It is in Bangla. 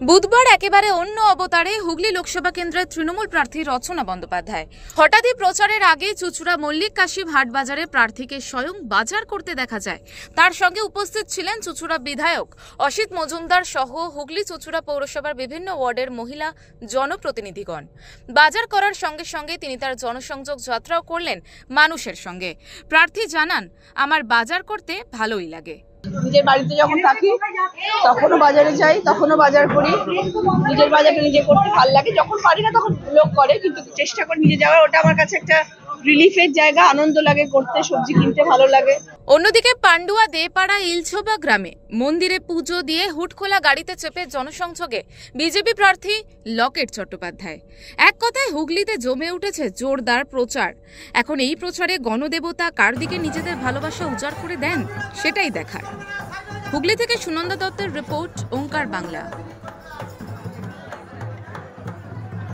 বুধবার একেবারে অন্য অবতারে হুগলি লোকসভা কেন্দ্রের তৃণমূল প্রার্থী রচনা বন্দ্যোপাধ্যায় হঠাৎই প্রচারের আগে চুঁচুড়া মল্লিক কাশিম হাট বাজারে প্রার্থীকে স্বয়ং বাজার করতে দেখা যায়। তার সঙ্গে উপস্থিত ছিলেন চুঁচুড়া বিধায়ক অসিত মজুমদার সহ হুগলি চুঁচুড়া পৌরসভার বিভিন্ন ওয়ার্ডের মহিলা জনপ্রতিনিধিগণ। বাজার করার সঙ্গে সঙ্গে তিনি তার জনসংযোগ যাত্রাও করলেন মানুষের সঙ্গে। প্রার্থী জানান, আমার বাজার করতে ভালোই লাগে। নিজের বাড়িতে যখন থাকি তখনও বাজারে যাই, তখনও বাজার করি। নিজের বাজারটা নিজে করতে ভালো লাগে, যখন পারি না তখন লোক করে, কিন্তু চেষ্টা করি নিজে যাওয়ার। ওটা আমার কাছে একটা রিলিফের জায়গা, আনন্দ লাগে করতে, সবজি কিনতে ভালো লাগে। অন্যদিকে পান্ডুয়া দেপাড়া ইলছোবা গ্রামে মন্দিরে পুজো দিয়ে হুটখোলা গাড়িতে চেপে জনসংযোগে বিজেপি প্রার্থী লকেট চট্টোপাধ্যায়। এক কথায় হুগলিতে জমে উঠেছে জোরদার প্রচার। এখন এই প্রচারে গণদেবতা কার দিকে নিজেদের ভালোবাসা উজাড় করে দেন সেটাই দেখার। হুগলি থেকে সুনন্দা দত্তের রিপোর্ট, ওঙ্কার বাংলা।